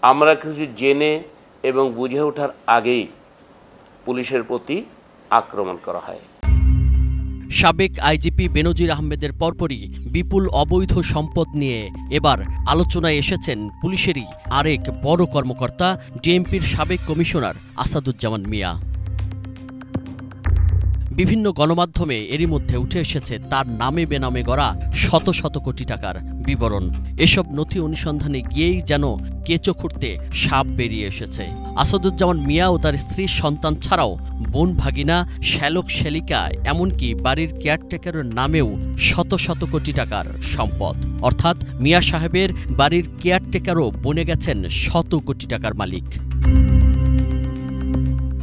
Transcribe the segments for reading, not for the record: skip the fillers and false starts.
আমরা কিছু জেনে এবং বুঝে ওঠার আগেই পুলিশের প্রতি আক্রমণ করা হয়। সাবেক আইজিপি বেনজির আহমেদের পরপরই বিপুল অবৈধ সম্পদ নিয়ে এবার আলোচনায় এসেছেন পুলিশেরই আরেক বড় কর্মকর্তা ডিএমপির সাবেক কমিশনার আসাদুজ্জামান মিয়া। বিভিন্ন গণমাধ্যমে এরই মধ্যে উঠে এসেছে তার নামে বেনামে গড়া শত শত কোটি টাকার বিবরণ। এসব নথি অনুসন্ধানে গিয়েই যেন কেঁচো খুঁড়তে সাপ বেরিয়ে এসেছে। আসাদুজ্জামান মিয়া ও তার স্ত্রীর সন্তান ছাড়াও বোন ভাগিনা, শ্যালক শ্যালিকা, এমনকি বাড়ির কেয়ারটেকারের নামেও শত শত কোটি টাকার সম্পদ। অর্থাৎ মিয়া সাহেবের বাড়ির কেয়ারটেকারও বনে গেছেন শত কোটি টাকার মালিক।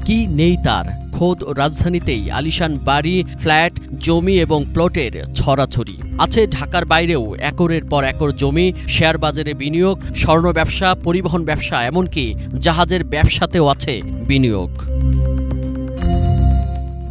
কি নেই তার? খোদ রাজধানীতেই আলিশান বাড়ি, ফ্ল্যাট, জমি এবং প্লটের ছড়াছড়ি আছে। ঢাকার বাইরেও একরের পর একর জমি, শেয়ার বাজারে বিনিয়োগ, স্বর্ণ ব্যবসা, পরিবহন ব্যবসা, এমনকি জাহাজের ব্যবসাতেও আছে বিনিয়োগ।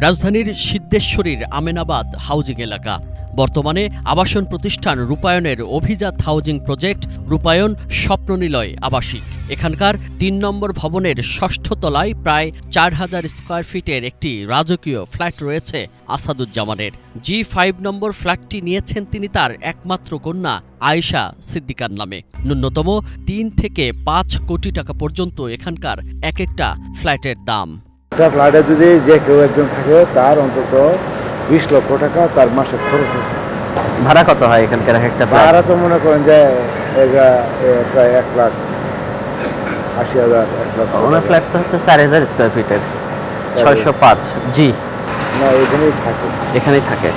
রাজধানীর সিদ্ধেশ্বরীর আমেনাবাদ হাউজিং এলাকা, বর্তমানে আবাসন প্রতিষ্ঠান রূপায়ণের অভিজাত হাউজিং প্রজেক্ট রূপায়ণ স্বপ্ননিলয় আবাসিক। এখানকার ৩ নম্বর ভবনের ৬ষ্ঠ তলায় প্রায় ৪,০০০ স্কয়ার ফিটের একটি রাজকীয় ফ্ল্যাট রয়েছে আসাদুজ্জামানের। G5 নম্বর ফ্ল্যাটটি নিয়েছেন তিনি তার একমাত্র কন্যা আয়েশা সিদ্দিকার নামে। ন্যূনতম ৩ থেকে ৫ কোটি টাকা পর্যন্ত এখানকার এক একটা ফ্ল্যাটের দাম। ফ্ল্যাটে যদি যে কেউ একজন থাকে তার অন্তত ২০ লক্ষ টাকা তার মাসে খরচ আছে। ভাড়া কত হয় এখানকার একটা? ভাড়া তো মনে করেন যে প্রায় ১,৮০,০০০, ১ লক্ষ। ওনার ফ্ল্যাট তো হচ্ছে ৪,০০০ স্কয়ার ফিটের, ৬০৫ জি। না, এখানেই থাকে।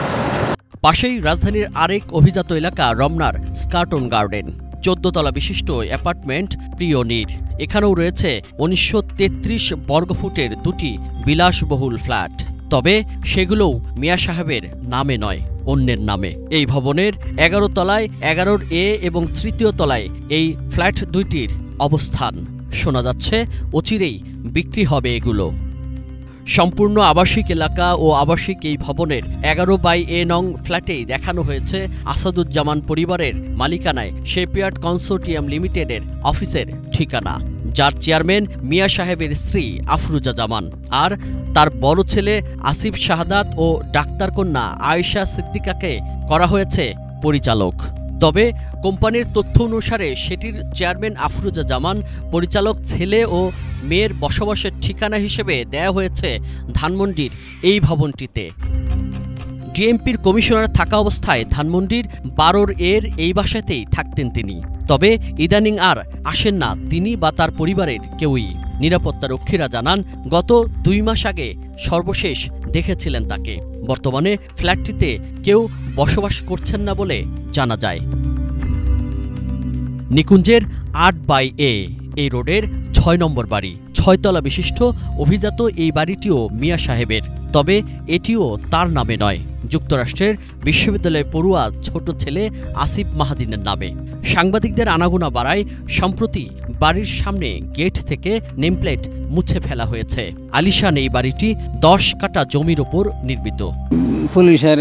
পাশেই রাজধানীর আরেক অভিজাত এলাকা রমনার স্কার্টন গার্ডেন, ১৪ তলা বিশিষ্ট অ্যাপার্টমেন্ট প্রিয়নির। এখানেও রয়েছে ১৯৩৩ বর্গফুটের ২টি বিলাসবহুল ফ্ল্যাট। তবে সেগুলোও মিয়া সাহেবের নামে নয়, অন্যের নামে। এই ভবনের ১১ তলায় ১১ এ এবং ৩য় তলায় এই ফ্ল্যাট দুইটির অবস্থান। শোনা যাচ্ছে অচিরেই বিক্রি হবে এগুলো। সম্পূর্ণ আবাসিক এলাকা ও আবাসিক এই ভবনের ১১/এ নং ফ্ল্যাটেই দেখানো হয়েছে আসাদুজ্জামান পরিবারের মালিকানায় শেপইয়ার্ড কনসোর্টিয়াম লিমিটেডের অফিসের ঠিকানা, যার চেয়ারম্যান মিয়া সাহেবের স্ত্রী আফরুজা জামান আর তার বড় ছেলে আসিফ শাহাদাত ও ডাক্তার কন্যা আয়েশা সিদ্দিকাকে করা হয়েছে পরিচালক। তবে কোম্পানির তথ্য অনুসারে সেটির চেয়ারম্যান আফরুজা জামান পরিচালক ছেলে ও মেয়ের বসবাসের ঠিকানা হিসেবে দেয়া হয়েছে ধানমন্ডির এই ভবনটিতে। ডিএমপির কমিশনার থাকা অবস্থায় ধানমন্ডির ১২ এর এই বাসাতেই থাকতেন তিনি। তবে ইদানিং আর আসেন না তিনি বা তার পরিবারের কেউই। নিরাপত্তারক্ষীরা জানান গত ২ মাস আগে সর্বশেষ দেখেছিলেন তাকে। বর্তমানে ফ্ল্যাটটিতে কেউ বসবাস করছেন না বলে জানা যায়। নিকুঞ্জের ৮/এ এই রোডের ৬ নম্বর বাড়ি, ৬ তলা বিশিষ্ট অভিজাত এই বাড়িটিও মিয়া সাহেবের। তবে এটিও তার নামে নয়, যুক্তরাষ্ট্রের বিশ্ববিদ্যালয় পড়ুয়া ছোট ছেলে আসিফ মাহাদিনের নামে। সাংবাদিকদের আনাগোনা বাড়ায় সম্প্রতি বাড়ির সামনে গেট থেকে নেমপ্লেট মুছে ফেলা হয়েছে। আলিশান এই বাড়িটি ১০ কাঠা জমির ওপর নির্মিত। পুলিশের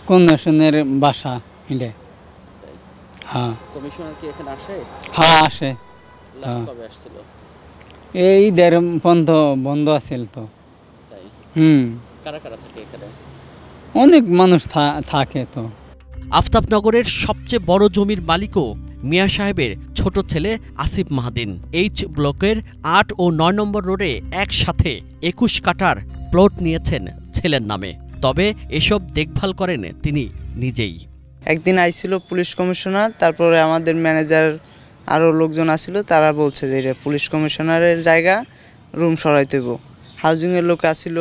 কমিশনের বাসা এটা। হ্যাঁ, কমিশনার কি এখানে আসে? হ্যাঁ, আসে। কবে আসছিল? এই বন্ধ আছিল তো। তাই? কারা কারা থাকে এখানে? অনেক মানুষ থাকে তো। আফতাবনগরের সবচেয়ে বড় জমির মালিকও মিয়া সাহেবের ছোট ছেলে আসিফ মাহাদিন। এইচ ব্লকের ৮ ও ৯ নম্বর রোডে একসাথে ২১ কাঠার প্লট নিয়েছেন ছেলের নামে। তবে এসব দেখভাল করেন তিনি নিজেই। একদিন আইছিল পুলিশ কমিশনার, তারপরে আমাদের ম্যানেজার আরও লোকজন আসছিল, তারা বলছে যে এটা পুলিশ কমিশনারের জায়গা, রুম সরাইতে হইব। হাউজিংয়ের লোক আসছিল,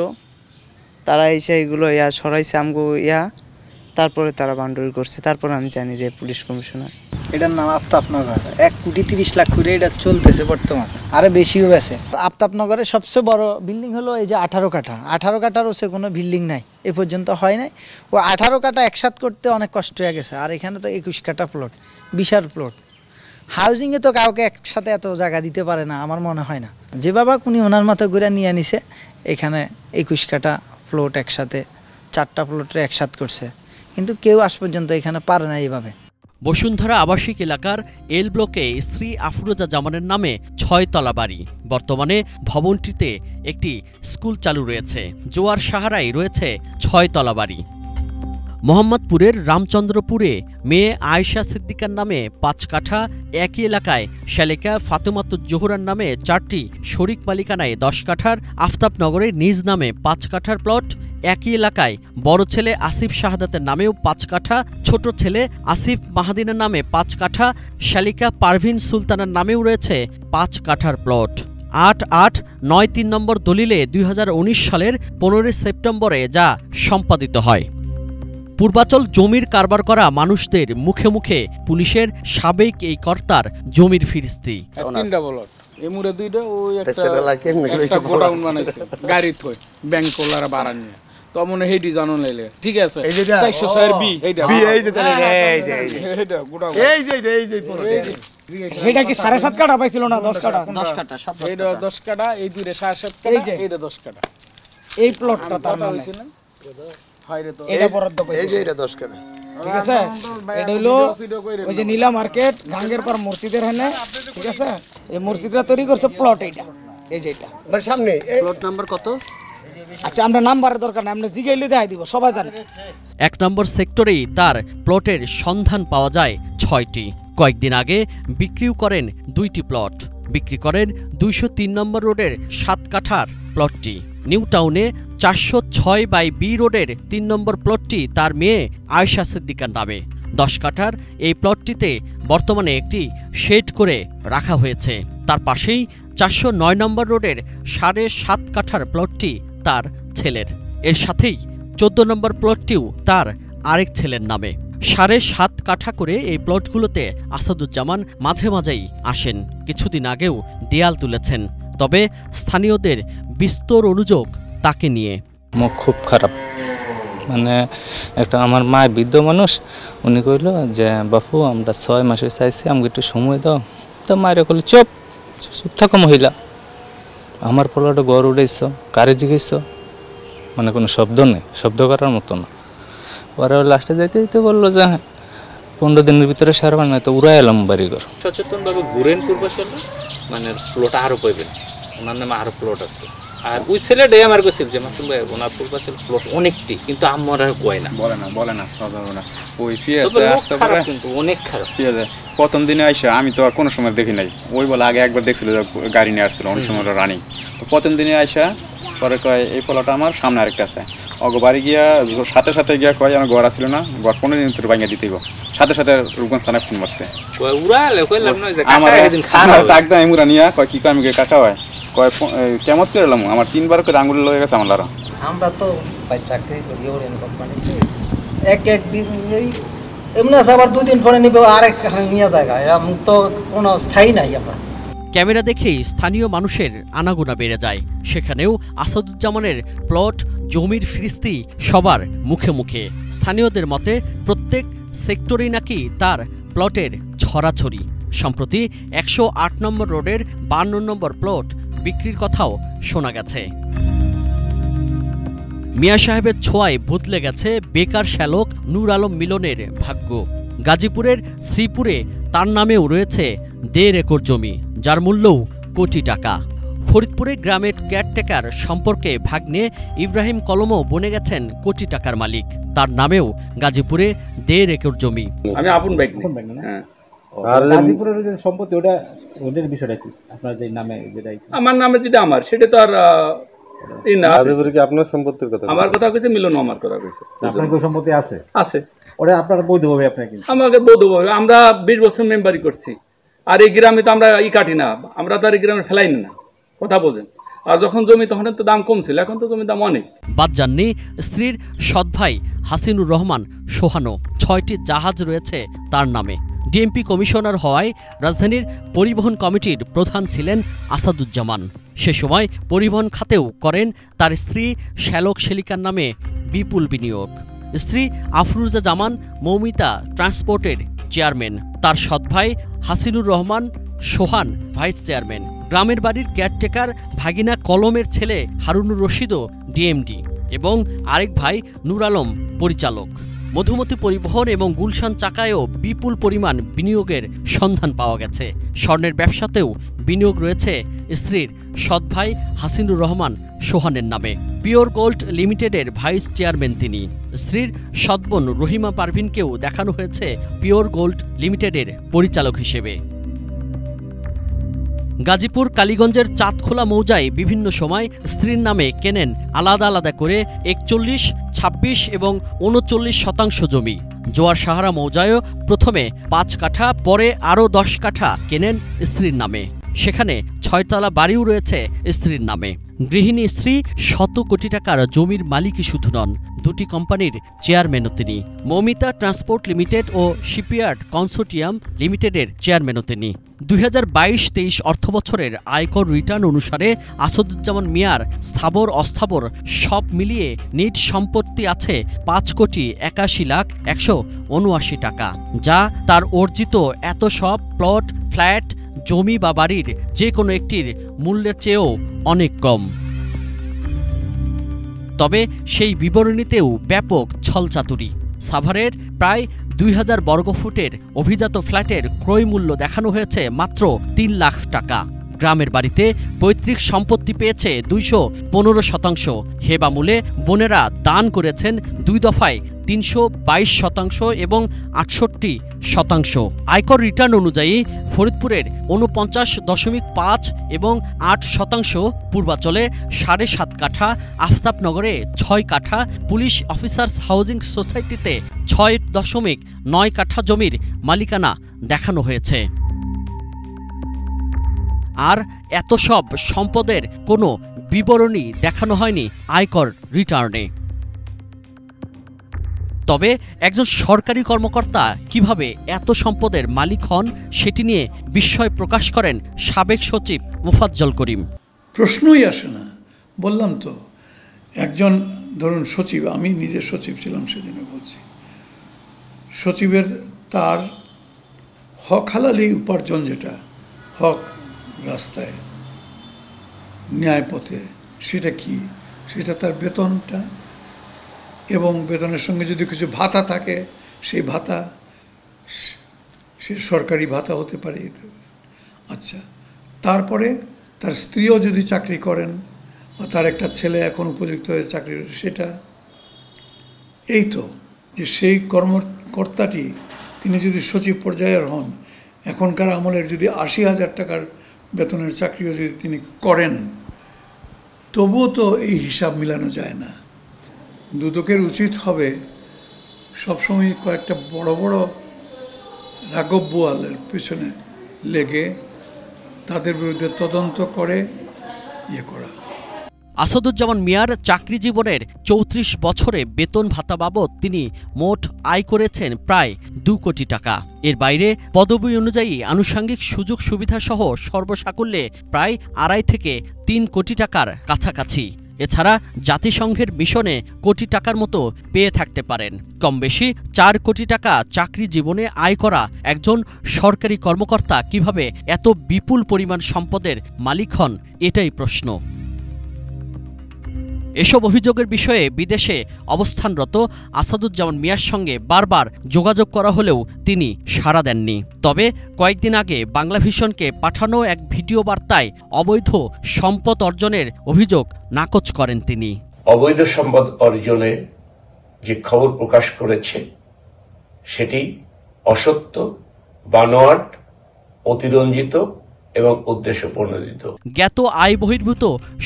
তারা এসে এগুলো সরাইছে আমগো তারপরে তারা বাউন্ডারি করছে। তারপর আমি জানি যে পুলিশ কমিশনার। এটার নাম আফতাবনগর। ১,৩০,০০,০০০ করে এটা চলতেছে বর্তমান, আরো বেশিও গেছে। আফতাবনগরের সবচেয়ে বড় বিল্ডিং হলো এই যে ১৮ কাঠা। ১৮ কাঠার হচ্ছে কোনো বিল্ডিং নাই, এ পর্যন্ত হয় নাই। ও ১৮ কাঠা একসাথ করতে অনেক কষ্ট হয়ে গেছে। আর এখানে তো ২১ কাঠা প্লট, বিশাল প্লট। হাউজিংয়ে তো কাউকে একসাথে এত জায়গা দিতে পারে না, আমার মনে হয় না। যে বাবা উনি ওনার মতো করে নিয়ে নিছে, এখানে ২১ কাঠা প্লট একসাথে ৪টা প্লটে একসাথ করছে, কিন্তু কেউ আজ পর্যন্ত এখানে পারে না এইভাবে। বসুন্ধরা আবাসিক এলাকার এল ব্লকে স্ত্রী আফরোজা জামানের নামে 6 তলা বাড়ি। বর্তমানে ভবনটিতে একটি স্কুল চালু রয়েছে। জোয়ার সাহারায় রয়েছে 6 তলা বাড়ি। মোহাম্মদপুরের রামচন্দ্রপুরে মেয়ে আয়েশা সিদ্দিকার নামে 5 কাঠা, একই এলাকায় শালিকা ফাতেমাতুজ জোহরার নামে 4টি শরিক মালিকানায় 10 কাঠার, আফতাবনগরে নিজ নামে 5 কাঠার প্লট, একই এলাকায় বড় ছেলে আসিফ শাহাদাতের নামেও 5 কাঠা, ছোট ছেলে আসিফ মাহাদিনের নামে 5 কাঠা, শালিকা পারভিন সুলতানার নামেও রয়েছে 5 কাঠার প্লট। 8893 নম্বর দলিলে 2019 সালের 15 সেপ্টেম্বরে যা সম্পাদিত হয়। পূর্বাচল জমির কারবার করা মানুষদের মুখে মুখে পুলিশের সাবেক এই কর্তার জমির ফিরিস্তি। 3টা প্লট, এমুরে 2টা, ওই একটা গোডাউন বানাইছে গাড়ি থই ব্যাংক কোলারা বাড়া নিয়ে। তো মনে হেডি জানো লাইলে ঠিক আছে 406 বি এইটা এই যে তাহলে এইটা গোডাউন এটা কি 7.5 কাঠা পাইছিল না 10 কাঠা? 10 কাঠা সব এইটা 10 কাঠা, এই দুইটা 7.5 কাঠা, এইটা 10 কাঠা। এই প্লটটা তার মানে হইছে না হাইরে তো এটা বরাদ্দ পাইছে। এই যে এটা 10 কাঠা, ঠিক আছে। এটা হলো ওই যে নীলা মার্কেট গাঙ্গের পর মসজিদের এখানে, ঠিক আছে। এই মসজিদটা তৈরি করছে প্লট এইটা, এই যে এটা এর সামনে প্লট নাম্বার কত? আচ্ছা আমরা নাম্বারের দরকার নাই, আমরা জিগাইলে দেখাই দিব, সবাই জানে। 1 নম্বর সেক্টরেই তার প্লটের সন্ধান পাওয়া যায় 6টি। কয়েকদিন আগে বিক্রিও করেন 2টি প্লট। বিক্রি করেন 203 নম্বর রোডের 7 কাঠার প্লটটি। নিউ টাউনে 406/B রোডের 3 নম্বর প্লটটি তার মেয়ে আয়েশা সিদ্দিকার নামে। 10 কাঠার এই প্লটটিতে বর্তমানে একটি শেড করে রাখা হয়েছে। তার পাশেই 409 নম্বর রোডের 7.5 কাঠার প্লটটি তার ছেলের। এর সাথেই 14 নম্বর প্লটটিও তার আরেক ছেলের নামে। 7.5 কাঠা করে এই প্লটগুলোতে আসাদুজ্জামান মাঝে মাঝেই আসেন। কিছুদিন আগেও দেয়াল তুলেছেন। তবে স্থানীয়দের বিস্তর অনুযোগ তাকে নিয়ে। মুখ খুব খারাপ, মানে একটা আমার মা বৃদ্ধ মানুষ, উনি কইল যে বাপু আমরা 6 মাসে চাইছি, আমাকে একটু সময় দাও। তো মায়ের কইল চুপ চুপ থাকো মহিলা, আমার পোলাটা গড় উঠেছ, কারে জিজ্ঞেস, মানে কোনো শব্দ নেই, শব্দ করার মতো না। পরে লাস্টে যাইতে যাইতে বললো যে 15 দিনের ভিতরে সারবা, না তো উড়াই এলাম বাড়িঘর। সচেতনভাবে ঘুরেন পূর্বাচল, মানে প্লট আরও পাইবেন, ওনার নামে আরও প্লট আছে। আর ওই ছেলেটাই আমার কাছিল যে মাসুম ভাই ওনার পূর্বাচল প্লট অনেকটি, কিন্তু আমার আর কয় না, বলে না সজাব না। ওই পিয়াসে আসতে পারে কিন্তু অনেক খারাপ। পিয়াসে প্রথম দিনে আইসা আমি তো আর কোনো সময় দেখি নাই, ওই বলে আগে একবার দেখছিল যে গাড়ি নিয়ে আসছিল, অনেক সময় রানিং। তো প্রথম দিনে আইসা পরে কয় এই পোলাটা আমার সামনে আরেকটা আছে, অগ বাড়ি গিয়া সাথে সাথে গিয়া কয় আমার ঘর আসছিল না, ঘর 15 দিন তোর ভাঙিয়ে দিতে সাথে সাথে রূপগঞ্জ থানায় ফোন মারছে। আমার ডাক দেয় এমুরা নিয়ে কয় কি কয় আমি কাকা হয়, কয় কেমন করে এলাম, আমার 3বার করে আঙুল লয়ে গেছে আমার লারা। আমরা তো চাকরি করি ওরেন কোম্পানিতে, এক দিন এই এমনি আছে, আবার 2 দিন পরে নিবে আরেক নিয়ে জায়গা, এরকম তো কোনো স্থায়ী নাই। আমরা ক্যামেরা দেখেই স্থানীয় মানুষের আনাগোনা বেড়ে যায়। সেখানেও আসাদুজ্জামানের প্লট জমির ফিরিস্তি সবার মুখে মুখে। স্থানীয়দের মতে প্রত্যেক সেক্টরেই নাকি তার প্লটের ছড়াছড়ি। সম্প্রতি 108 নম্বর রোডের 52 নম্বর প্লট বিক্রির কথাও শোনা গেছে। মিয়া সাহেবের ছোঁয়ায় বদলে গেছে বেকার শ্যালক নূর আলম মিলনের ভাগ্য। গাজীপুরের শ্রীপুরে তার নামেও রয়েছে 1.5 একর জমি, যার মূল্যও কোটি টাকা। ফরিদপুরে গ্রামের কেয়ারটেকার সম্পর্কে ভাগ্নে ইব্রাহিম কলমও বনে গেছেন কোটি টাকার মালিক। তার নামেও গাজীপুরে 1.5 একর জমি। আমি আপন ভাই হ্যাঁ। আর গাজীপুরের যে সম্পত্তি ওটা ওদের বিষয়টা কি? আপনার যে নামে যেটা আমার নামে যেটা আমার সেটা তো আর গাজীপুরে কি আপনার সম্পত্তির কথা? আমার কথা কইছে, মিলন আমার কথা কইছে। আপনার কি সম্পত্তি আছে? আছে। ওটা আপনার বৈধভাবে আপনাকে আমাকে বৈধভাবে আমরা 20 বছর মেম্বারি করছি। আর এই গ্রামে তো আমরা কাটি না, আমরা তো আর এই গ্রামে ফেলাই না, কথা বোঝেন। আর যখন জমি তখন তো দাম কম ছিল, এখন তো জমির দাম অনেক। বাদ যাননি স্ত্রীর সৎ ভাই হাসিনুর রহমান সোহানো। 6টি জাহাজ রয়েছে তার নামে। ডিএমপি কমিশনার হওয়ায় রাজধানীর পরিবহন কমিটির প্রধান ছিলেন আসাদুজ্জামান। সে সময় পরিবহন খাতেও করেন তার স্ত্রী শ্যালক শেলিকার নামে বিপুল বিনিয়োগ। স্ত্রী আফরোজা জামান মৌমিতা ট্রান্সপোর্টের চেয়ারম্যান, তার সৎ ভাই হাসিনুর রহমান সোহান ভাইস চেয়ারম্যান। গ্রামের বাড়ির কেয়ারটেকার ভাগিনা কলমের ছেলে হারুনুর রশিদও ডিএমডি এবং আরেক ভাই নূর আলম পরিচালক। মধুমতি পরিবহন এবং গুলশান চাকায়ও বিপুল পরিমাণ বিনিয়োগের সন্ধান পাওয়া গেছে। স্বর্ণের ব্যবসাতেও বিনিয়োগ রয়েছে স্ত্রীর সৎ ভাই হাসিনুর রহমান সোহানের নামে। পিওর গোল্ড লিমিটেডের ভাইস চেয়ারম্যান তিনি। স্ত্রীর সৎবোন রহিমা পারভিনকেও দেখানো হয়েছে পিওর গোল্ড লিমিটেডের পরিচালক হিসেবে। গাজীপুর কালীগঞ্জের চাঁদখোলা মৌজায় বিভিন্ন সময় স্ত্রীর নামে কেনেন আলাদা আলাদা করে 41, 26 এবং 39 শতাংশ জমি। জোয়ার সাহারা মৌজায়ও প্রথমে 5 কাঠা, পরে আরও 10 কাঠা কেনেন স্ত্রীর নামে। সেখানে 6 তলা বাড়িও রয়েছে স্ত্রীর নামে। গৃহিণী স্ত্রী শত কোটি টাকার জমির মালিকই শুধু নন, 2টি কোম্পানির চেয়ারম্যানও তিনি। মৌমিতা ট্রান্সপোর্ট লিমিটেড ও শিপইয়ার্ড কনসোর্টিয়াম লিমিটেডের চেয়ারম্যানও তিনি। 2022-23 অর্থবছরের আয়কর রিটার্ন অনুসারে আসাদুজ্জামান মিয়ার স্থাবর অস্থাবর সব মিলিয়ে নিট সম্পত্তি আছে 5,81,179 টাকা, যা তার অর্জিত এত সব প্লট, ফ্ল্যাট, জমি বা বাড়ির যে কোনো একটির মূল্যের চেয়েও অনেক কম। তবে সেই বিবরণীতেও ব্যাপক ছলচাতুরি। সাভারের প্রায় 2000 বর্গফুটের অভিজাত ফ্ল্যাটের ক্রয় মূল্য দেখানো হয়েছে মাত্র 3 লাখ টাকা। গ্রামের বাড়িতে পৈতৃক সম্পত্তি পেয়েছে 215%। হেবামূলে বোনেরা দান করেছেন 2 দফায় 322% এবং 68%। আয়কর রিটার্ন অনুযায়ী ফরিদপুরের 49.5 এবং 8%, পূর্বাঞ্চলে 7.5 কাঠা, আফতাবনগরে 6 কাঠা, পুলিশ অফিসার্স হাউজিং সোসাইটিতে 6.9 কাঠা জমির মালিকানা দেখানো হয়েছে। আর এত সব সম্পদের কোনো বিবরণী দেখানো হয়নি আয়কর রিটার্নে। তবে একজন সরকারি কর্মকর্তা কিভাবে এত সম্পদের মালিক হন সেটি নিয়ে বিস্ময় প্রকাশ করেন সাবেক সচিব মোফাজ্জল করিম। প্রশ্নই আসে না, বললাম তো, একজন ধরুন সচিব, আমি নিজে সচিব ছিলাম সেদিনে, বলছি সচিবের তার হক হালালি উপার্জন, যেটা হক রাস্তায় ন্যায়পথে, সেটা কি? সেটা তার বেতনটা, এবং বেতনের সঙ্গে যদি কিছু ভাতা থাকে সেই ভাতা সে সরকারি ভাতা হতে পারে। আচ্ছা, তারপরে তার স্ত্রীও যদি চাকরি করেন বা তার একটা ছেলে এখন উপযুক্ত হয়ে চাকরি, সেটা এই তো যে সেই কর্মকর্তাটি তিনি যদি সচিব পর্যায়ের হন, এখনকার আমলের যদি 80,000 টাকার বেতনের চাকরিও যদি তিনি করেন, তবুও তো এই হিসাব মিলানো যায় না। দুদকের উচিত হবে সবসময় কয়েকটা বড় বড় রাঘব বোয়ালের পেছনে লেগে তাদের বিরুদ্ধে তদন্ত করে ইয়ে করা। আসাদুজ্জামান মিয়ার চাকরি জীবনের 34 বছরে বেতন ভাতা বাবদ তিনি মোট আয় করেছেন প্রায় 2 কোটি টাকা। এর বাইরে পদবি অনুযায়ী আনুষঙ্গিক সুযোগ সুবিধা সহ সর্বসাকুল্যে প্রায় 2.5 থেকে 3 কোটি টাকার কাছাকাছি। এছাড়া জাতিসংঘের মিশনে কোটি টাকার মতো পেয়ে থাকতে পারেন। কম বেশি 4 কোটি টাকা চাকরি জীবনে আয় করা একজন সরকারি কর্মকর্তা কিভাবে এত বিপুল পরিমাণ সম্পদের মালিক হন, এটাই প্রশ্ন। এসব অভিযোগের বিষয়ে বিদেশে অবস্থানরত আসাদুজ্জামান মিয়ার সঙ্গে বারবার যোগাযোগ করা হলেও তিনি সাড়া দেননি। তবে কয়েকদিন আগে বাংলাভিশনকে পাঠানো এক ভিডিও বার্তায় অবৈধ সম্পদ অর্জনের অভিযোগ নাকচ করেন তিনি। অবৈধ সম্পদ অর্জনে যে খবর প্রকাশ করেছে সেটি অসত্য, বানোয়াট, অতিরঞ্জিত এবং উদ্দেশ্য প্রণোদিত। জ্ঞাত আয় বহির্ভূত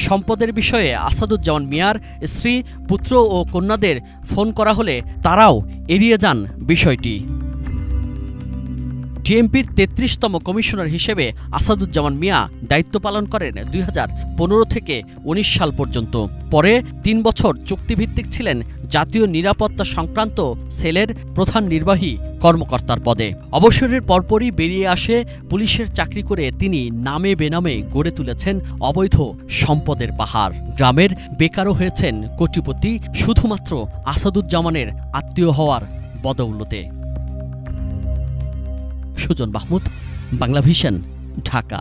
সম্পদের বিষয়ে আসাদুজ্জামান মিয়ার স্ত্রী, পুত্র ও কন্যাদের ফোন করা হলে তারাও এড়িয়ে যান বিষয়টি। ডিএমপির 33তম কমিশনার হিসেবে আসাদুজ্জামান মিয়া দায়িত্ব পালন করেন 2015 থেকে 19 সাল পর্যন্ত। পরে 3 বছর চুক্তিভিত্তিক ছিলেন জাতীয় নিরাপত্তা সংক্রান্ত সেলের প্রধান নির্বাহী কর্মকর্তার পদে। অবসরের পরপরই বেরিয়ে আসে পুলিশের চাকরি করে তিনি নামে বেনামে গড়ে তুলেছেন অবৈধ সম্পদের পাহাড়। গ্রামের বেকারও হয়েছেন কোটিপতি শুধুমাত্র আসাদুজ্জামানের আত্মীয় হওয়ার বদৌলতে। সুজন মাহমুদ, বাংলাভিশন, ঢাকা।